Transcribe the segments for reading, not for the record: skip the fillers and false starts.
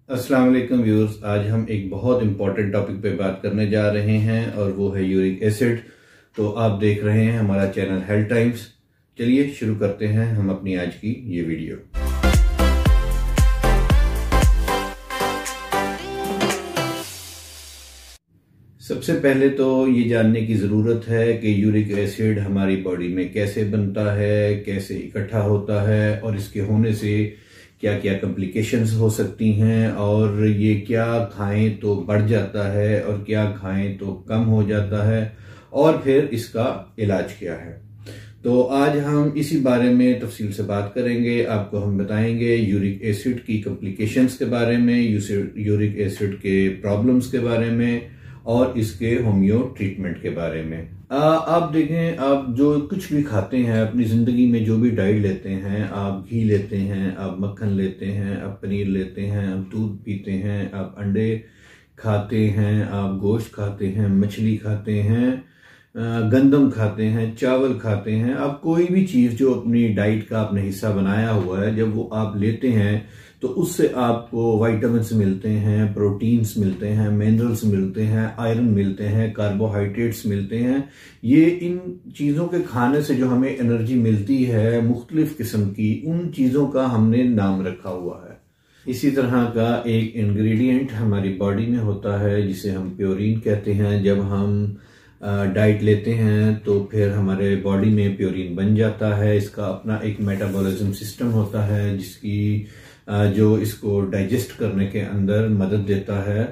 अस्सलाम वालेकुम व्यूअर्स, आज हम एक बहुत इंपॉर्टेंट टॉपिक पे बात करने जा रहे हैं और वो है यूरिक एसिड। तो आप देख रहे हैं हमारा चैनल हेल्थ टाइम्स। चलिए शुरू करते हैं हम अपनी आज की ये वीडियो। सबसे पहले तो ये जानने की ज़रूरत है कि यूरिक एसिड हमारी बॉडी में कैसे बनता है, कैसे इकट्ठा होता है और इसके होने से क्या क्या कॉम्प्लिकेशंस हो सकती हैं, और ये क्या खाएं तो बढ़ जाता है और क्या खाएं तो कम हो जाता है, और फिर इसका इलाज क्या है। तो आज हम इसी बारे में तफसील से बात करेंगे। आपको हम बताएंगे यूरिक एसिड की कॉम्प्लिकेशंस के बारे में, यूरिक एसिड के प्रॉब्लम्स के बारे में और इसके होम्यो ट्रीटमेंट के बारे में। आप देखें, आप जो कुछ भी खाते हैं अपनी जिंदगी में, जो भी डाइट लेते हैं, आप घी लेते हैं, आप मक्खन लेते हैं, आप पनीर लेते हैं, आप दूध पीते हैं, आप अंडे खाते हैं, आप गोश्त खाते हैं, मछली खाते हैं, गंदम खाते हैं, चावल खाते हैं, आप कोई भी चीज जो अपनी डाइट का आपने हिस्सा बनाया हुआ है, जब वो आप लेते हैं तो उससे आपको विटामिन्स मिलते हैं, प्रोटीन्स मिलते हैं, मिनरल्स मिलते हैं, आयरन मिलते हैं, कार्बोहाइड्रेट्स मिलते हैं। ये इन चीज़ों के खाने से जो हमें एनर्जी मिलती है मुख्तलिफ किस्म की, उन चीज़ों का हमने नाम रखा हुआ है। इसी तरह का एक इंग्रेडिएंट हमारी बॉडी में होता है जिसे हम प्योरीन कहते हैं। जब हम डाइट लेते हैं तो फिर हमारे बॉडी में प्योरीन बन जाता है। इसका अपना एक मेटाबॉलिज्म सिस्टम होता है जिसकी जो इसको डाइजेस्ट करने के अंदर मदद देता है।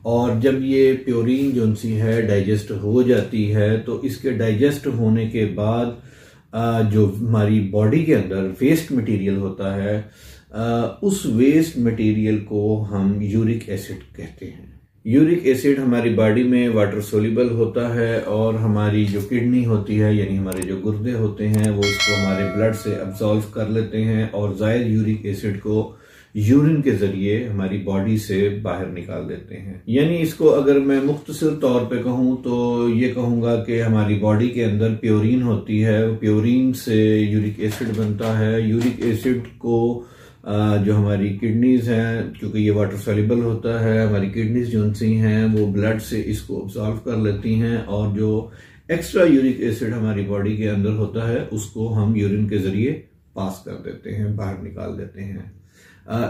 और जब ये प्योरीन जो सी है डाइजेस्ट हो जाती है तो इसके डाइजेस्ट होने के बाद जो हमारी बॉडी के अंदर वेस्ट मटेरियल होता है, उस वेस्ट मटेरियल को हम यूरिक एसिड कहते हैं। यूरिक एसिड हमारी बॉडी में वाटर सोल्यूबल होता है और हमारी जो किडनी होती है, यानी हमारे जो गुर्दे होते हैं, वो इसको हमारे ब्लड से अब्सॉर्ब कर लेते हैं और जायद यूरिक एसिड को यूरिन के जरिए हमारी बॉडी से बाहर निकाल देते हैं। यानी इसको अगर मैं मुख्तसर तौर पे कहूँ तो ये कहूँगा कि हमारी बॉडी के अंदर प्योरीन होती है, प्योरीन से यूरिक एसिड बनता है। यूरिक एसिड को जो हमारी किडनीज हैं, क्योंकि ये वाटर सॉल्युबल होता है, हमारी किडनीज जो सी हैं वो ब्लड से इसको ऑब्जॉर्व कर लेती हैं और जो एक्स्ट्रा यूरिक एसिड हमारी बॉडी के अंदर होता है उसको हम यूरिन के जरिए पास कर देते हैं, बाहर निकाल देते हैं।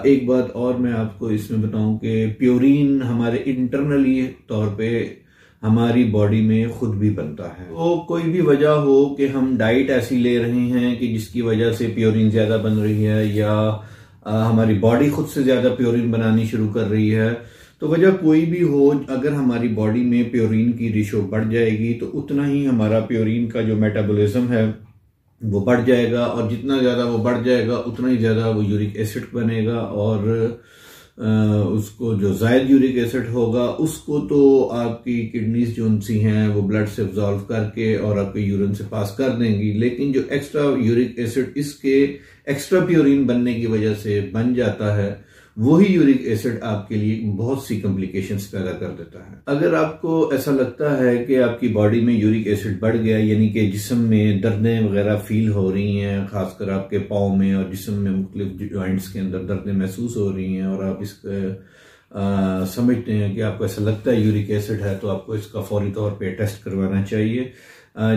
एक बात और मैं आपको इसमें बताऊं कि प्योरीन हमारे इंटरनली तौर पे हमारी बॉडी में खुद भी बनता है। तो कोई भी वजह हो कि हम डाइट ऐसी ले रहे हैं कि जिसकी वजह से प्योरीन ज्यादा बन रही है, या हमारी बॉडी खुद से ज्यादा प्योरीन बनानी शुरू कर रही है, तो वजह कोई भी हो, अगर हमारी बॉडी में प्योरीन की रेशो बढ़ जाएगी तो उतना ही हमारा प्योरीन का जो मेटाबॉलिज्म है वो बढ़ जाएगा, और जितना ज्यादा वो बढ़ जाएगा उतना ही ज्यादा वो यूरिक एसिड बनेगा, और उसको जो जायद यूरिक एसिड होगा उसको तो आपकी किडनीज जो सी हैं वो ब्लड से अब्सॉर्व करके और आपके यूरिन से पास कर देंगी। लेकिन जो एक्स्ट्रा यूरिक एसिड इसके एक्स्ट्रा प्योरीन बनने की वजह से बन जाता है, वही यूरिक एसिड आपके लिए बहुत सी कॉम्प्लिकेशंस पैदा कर देता है। अगर आपको ऐसा लगता है कि आपकी बॉडी में यूरिक एसिड बढ़ गया, यानी कि जिस्म में दर्दें वगैरह फील हो रही हैं, खासकर आपके पाँव में और जिस्म में मुख्तलिफ जॉइंट्स के अंदर दर्दें महसूस हो रही हैं, और आप इसका समझते हैं कि आपको ऐसा लगता है यूरिक एसिड है, तो आपको इसका फौरी तौर पे टेस्ट करवाना चाहिए।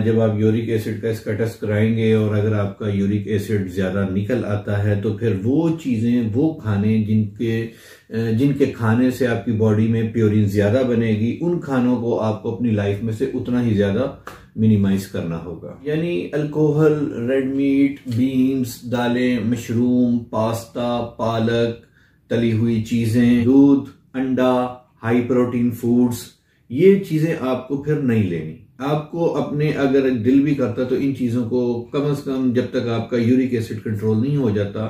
जब आप यूरिक एसिड का इसका टेस्ट कराएंगे और अगर आपका यूरिक एसिड ज्यादा निकल आता है तो फिर वो चीजें, वो खाने जिनके खाने से आपकी बॉडी में प्योरीन ज्यादा बनेगी, उन खानों को आपको अपनी लाइफ में से उतना ही ज्यादा मिनिमाइज करना होगा। यानी अल्कोहल, रेड मीट, बीन्स, दालें, मशरूम, पास्ता, पालक, तली हुई चीजें, दूध, अंडा, हाई प्रोटीन फूड्स, ये चीजें आपको फिर नहीं लेनी। आपको अपने, अगर दिल भी करता तो इन चीजों को कम से कम, जब तक आपका यूरिक एसिड कंट्रोल नहीं हो जाता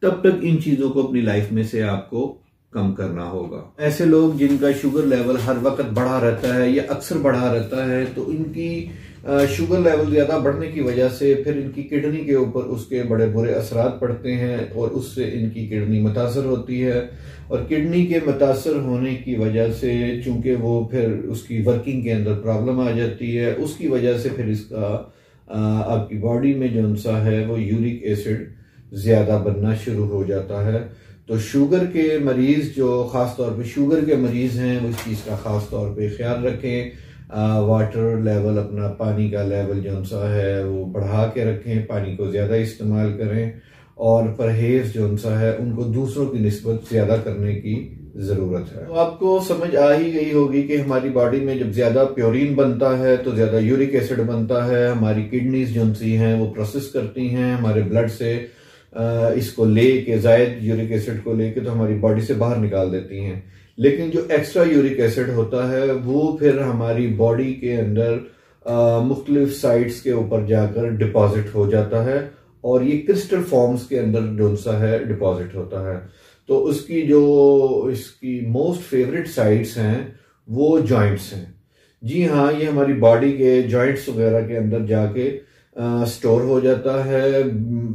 तब तक इन चीजों को अपनी लाइफ में से आपको कम करना होगा। ऐसे लोग जिनका शुगर लेवल हर वक्त बढ़ा रहता है या अक्सर बढ़ा रहता है, तो इनकी शुगर लेवल ज्यादा बढ़ने की वजह से फिर इनकी किडनी के ऊपर उसके बड़े बुरे असरात पड़ते हैं और उससे इनकी किडनी मुतासर होती है, और किडनी के मुतासर होने की वजह से चूंकि वो फिर उसकी वर्किंग के अंदर प्रॉब्लम आ जाती है, उसकी वजह से फिर इसका आपकी बॉडी में जो सा है वो यूरिक एसिड ज्यादा बनना शुरू हो जाता है। तो शुगर के मरीज जो ख़ास तौर पे शुगर के मरीज हैं वो इस चीज़ का ख़ास तौर पे ख्याल रखें। वाटर लेवल, अपना पानी का लेवल जो सा है वो बढ़ा के रखें, पानी को ज़्यादा इस्तेमाल करें और परहेज़ जो सा है उनको दूसरों की निस्बत ज़्यादा करने की ज़रूरत है। तो आपको समझ आ ही गई होगी कि हमारी बॉडी में जब ज़्यादा प्योरीन बनता है तो ज़्यादा यूरिक एसिड बनता है। हमारी किडनीज जो सी हैं वो प्रोसेस करती हैं हमारे ब्लड से इसको लेके, जायद यूरिक एसिड को लेके तो हमारी बॉडी से बाहर निकाल देती हैं। लेकिन जो एक्स्ट्रा यूरिक एसिड होता है वो फिर हमारी बॉडी के अंदर मुख्तलिफ साइट्स के ऊपर जाकर डिपॉजिट हो जाता है और ये क्रिस्टल फॉर्म्स के अंदर जो सा है डिपॉजिट होता है। तो उसकी जो इसकी मोस्ट फेवरेट साइट्स हैं वो जॉइंट्स हैं। जी हाँ, ये हमारी बॉडी के जॉइंट्स वगैरह के अंदर जाके स्टोर हो जाता है।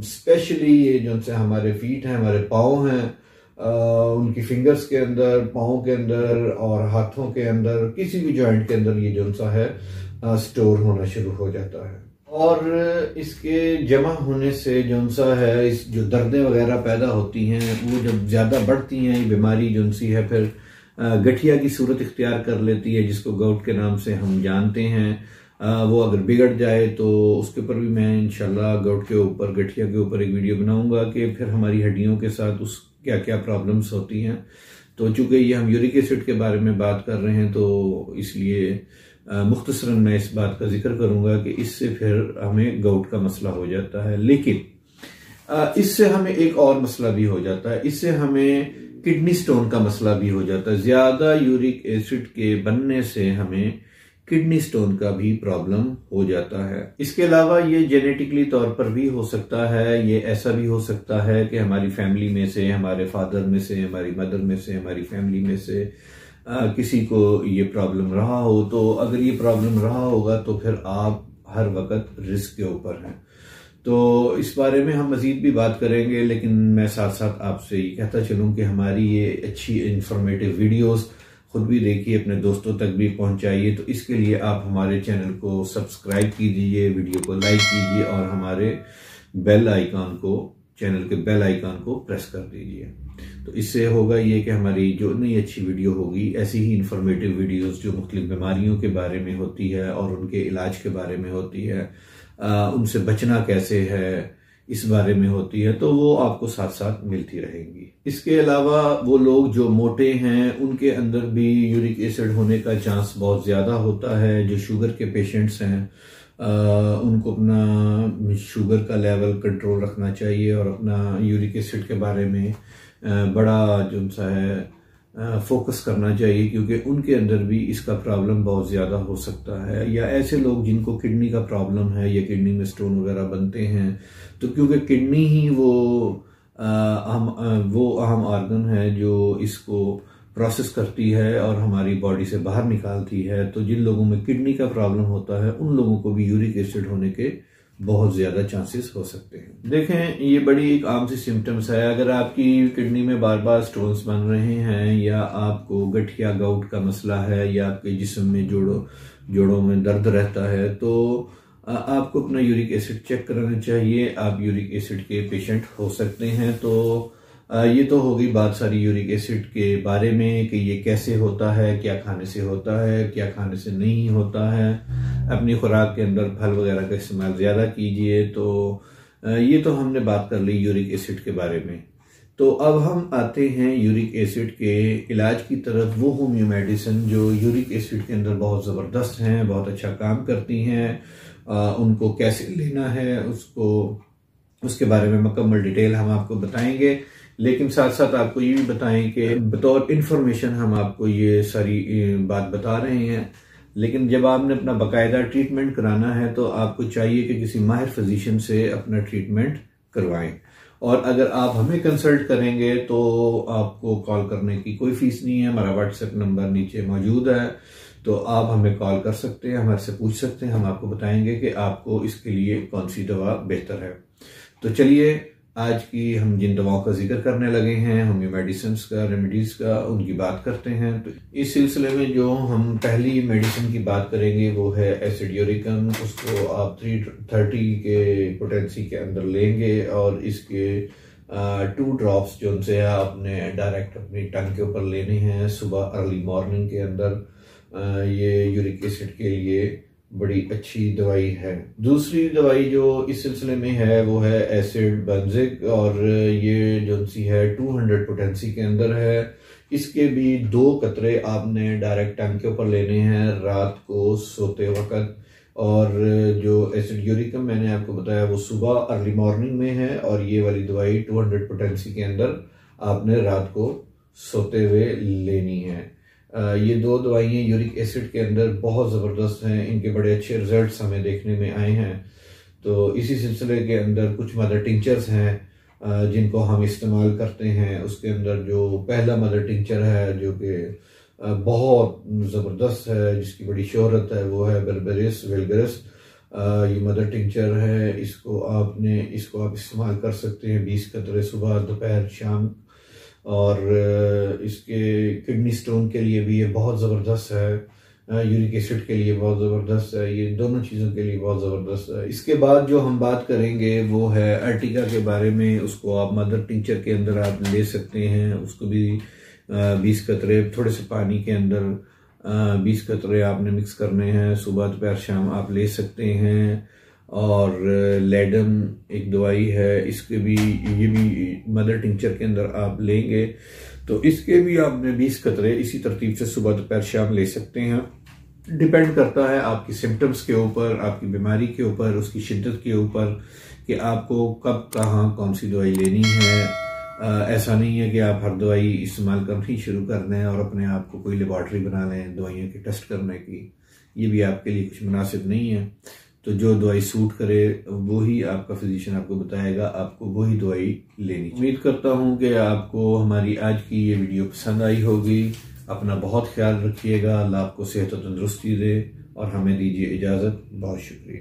स्पेशली ये जो से हमारे फीट हैं, हमारे पाँव हैं, उनकी फिंगर्स के अंदर, पाँव के अंदर और हाथों के अंदर, किसी भी जॉइंट के अंदर ये जो सा है स्टोर होना शुरू हो जाता है। और इसके जमा होने से जो सा है इस जो दर्दें वगैरह पैदा होती हैं वो जब ज़्यादा बढ़ती हैं, ये बीमारी जो सी है फिर गठिया की सूरत इख्तियार कर लेती है, जिसको गाउट के नाम से हम जानते हैं। वो अगर बिगड़ जाए तो उसके ऊपर भी मैं इंशाल्लाह गाउट के ऊपर, गठिया के ऊपर एक वीडियो बनाऊंगा कि फिर हमारी हड्डियों के साथ उस क्या क्या प्रॉब्लम्स होती हैं। तो चूंकि ये हम यूरिक एसिड के बारे में बात कर रहे हैं तो इसलिए मुख्तसरन मैं इस बात का जिक्र करूंगा कि इससे फिर हमें गाउट का मसला हो जाता है। लेकिन इससे हमें एक और मसला भी हो जाता है, इससे हमें किडनी स्टोन का मसला भी हो जाता है। ज्यादा यूरिक एसिड के बनने से हमें किडनी स्टोन का भी प्रॉब्लम हो जाता है। इसके अलावा ये जेनेटिकली तौर पर भी हो सकता है। ये ऐसा भी हो सकता है कि हमारी फैमिली में से, हमारे फादर में से, हमारी मदर में से, हमारी फैमिली में से किसी को ये प्रॉब्लम रहा हो। तो अगर ये प्रॉब्लम रहा होगा तो फिर आप हर वक्त रिस्क के ऊपर हैं। तो इस बारे में हम मजीद भी बात करेंगे, लेकिन मैं साथ साथ आपसे ये कहता चलूं कि हमारी ये अच्छी इंफॉर्मेटिव वीडियोस खुद भी देखिए, अपने दोस्तों तक भी पहुंचाइए। तो इसके लिए आप हमारे चैनल को सब्सक्राइब कीजिए, वीडियो को लाइक कीजिए और हमारे बेल आइकॉन को, चैनल के बेल आइकॉन को प्रेस कर दीजिए। तो इससे होगा ये कि हमारी जो नई अच्छी वीडियो होगी, ऐसी ही इंफॉर्मेटिव वीडियोस जो मुख्तलिफ बीमारियों के बारे में होती है और उनके इलाज के बारे में होती है, उनसे बचना कैसे है इस बारे में होती है, तो वो आपको साथ साथ मिलती रहेंगी। इसके अलावा वो लोग जो मोटे हैं उनके अंदर भी यूरिक एसिड होने का चांस बहुत ज़्यादा होता है। जो शुगर के पेशेंट्स हैं उनको अपना शुगर का लेवल कंट्रोल रखना चाहिए और अपना यूरिक एसिड के बारे में बड़ा जो सा है फोकस करना चाहिए, क्योंकि उनके अंदर भी इसका प्रॉब्लम बहुत ज़्यादा हो सकता है। या ऐसे लोग जिनको किडनी का प्रॉब्लम है या किडनी में स्टोन वगैरह बनते हैं, तो क्योंकि किडनी ही वो अहम ऑर्गन है जो इसको प्रोसेस करती है और हमारी बॉडी से बाहर निकालती है। तो जिन लोगों में किडनी का प्रॉब्लम होता है उन लोगों को भी यूरिक एसिड होने के बहुत ज्यादा चांसेस हो सकते हैं। देखें, ये बड़ी एक आम सी सिम्टम्स है। अगर आपकी किडनी में बार बार स्टोन्स बन रहे हैं या आपको गठिया गाउट का मसला है या आपके जिस्म में जोड़ों में दर्द रहता है, तो आपको अपना यूरिक एसिड चेक कराना चाहिए। आप यूरिक एसिड के पेशेंट हो सकते हैं। तो ये तो होगी बात सारी यूरिक एसिड के बारे में कि ये कैसे होता है, क्या खाने से होता है, क्या खाने से नहीं होता है। अपनी खुराक के अंदर फल वगैरह का इस्तेमाल ज़्यादा कीजिए। तो ये तो हमने बात कर ली यूरिक एसिड के बारे में। तो अब हम आते हैं यूरिक एसिड के इलाज की तरफ। वो होम्यो मेडिसिन जो यूरिक एसिड के अंदर बहुत ज़बरदस्त हैं, बहुत अच्छा काम करती हैं, उनको कैसे लेना है उसके बारे में मुकम्मल डिटेल हम आपको बताएंगे। लेकिन साथ साथ आपको ये भी बताएं कि बतौर इन्फॉर्मेशन हम आपको ये सारी बात बता रहे हैं, लेकिन जब आपने अपना बाकायदा ट्रीटमेंट कराना है तो आपको चाहिए कि किसी माहिर फिजिशियन से अपना ट्रीटमेंट करवाएं। और अगर आप हमें कंसल्ट करेंगे तो आपको कॉल करने की कोई फीस नहीं है। हमारा व्हाट्सएप नंबर नीचे मौजूद है, तो आप हमें कॉल कर सकते हैं, हमारे से पूछ सकते हैं। हम आपको बताएंगे कि आपको इसके लिए कौन सी दवा बेहतर है। तो चलिए, आज की हम जिन दवाओं का जिक्र करने लगे हैं, होम्यो मेडिसिन का, रेमेडीज का, उनकी बात करते हैं। तो इस सिलसिले में जो हम पहली मेडिसिन की बात करेंगे वो है एसिड यूरिकम। उसको आप 330 के पोटेंसी के अंदर लेंगे और इसके 2 ड्रॉप्स जो उनसे आपने डायरेक्ट अपनी टंग के ऊपर लेने हैं सुबह अर्ली मॉर्निंग के अंदर। ये यूरिक एसिड के लिए बड़ी अच्छी दवाई है। दूसरी दवाई जो इस सिलसिले में है वो है एसिड बेंजिक, और ये जो सी है 200 पोटेंसी के अंदर है। इसके भी 2 कतरे आपने डायरेक्ट टंग के ऊपर लेने हैं रात को सोते वक्त, और जो एसिड यूरिकम मैंने आपको बताया वो सुबह अर्ली मॉर्निंग में है, और ये वाली दवाई 200 पोटेंसी के अंदर आपने रात को सोते हुए लेनी है। ये 2 दवाइयाँ यूरिक एसिड के अंदर बहुत ज़बरदस्त हैं, इनके बड़े अच्छे रिजल्ट्स हमें देखने में आए हैं। तो इसी सिलसिले के अंदर कुछ मदर टिंचर्स हैं जिनको हम इस्तेमाल करते हैं। उसके अंदर जो पहला मदर टिंचर है जो कि बहुत ज़बरदस्त है, जिसकी बड़ी शोहरत है, वो है बेरबेरिस वल्गारिस। ये मदर टिंचर है, इसको आप इस्तेमाल कर सकते हैं 20 कतरे सुबह दोपहर शाम। और इसके किडनी स्टोन के लिए भी ये बहुत ज़बरदस्त है, यूरिक एसिड के लिए बहुत ज़बरदस्त है, ये दोनों चीज़ों के लिए बहुत ज़बरदस्त है। इसके बाद जो हम बात करेंगे वो है अर्टिका के बारे में। उसको आप मदर टिंचर के अंदर आप ले सकते हैं, उसको भी 20 कतरे थोड़े से पानी के अंदर 20 कतरे आपने मिक्स करने हैं, सुबह दोपहर शाम आप ले सकते हैं। और लेडम एक दवाई है, इसके भी ये भी मदर टिंचर के अंदर आप लेंगे तो इसके भी आपने 20 कतरे इसी तरतीब से सुबह दोपहर शाम ले सकते हैं। डिपेंड करता है आपकी सिम्टम्स के ऊपर, आपकी बीमारी के ऊपर, उसकी शिद्दत के ऊपर कि आपको कब कहाँ कौन सी दवाई लेनी है। ऐसा नहीं है कि आप हर दवाई इस्तेमाल करनी शुरू कर दें और अपने आप को कोई लेबॉर्ट्री बना लें दवाइयों के टेस्ट करने की। ये भी आपके लिए कुछ मुनासिब नहीं है। तो जो दवाई सूट करे वो ही आपका फिजिशियन आपको बताएगा, आपको वही दवाई लेनी। उम्मीद करता हूँ कि आपको हमारी आज की ये वीडियो पसंद आई होगी। अपना बहुत ख्याल रखिएगा। अल्लाह आपको सेहत और तंदुरुस्ती दे, और हमें दीजिए इजाज़त। बहुत शुक्रिया।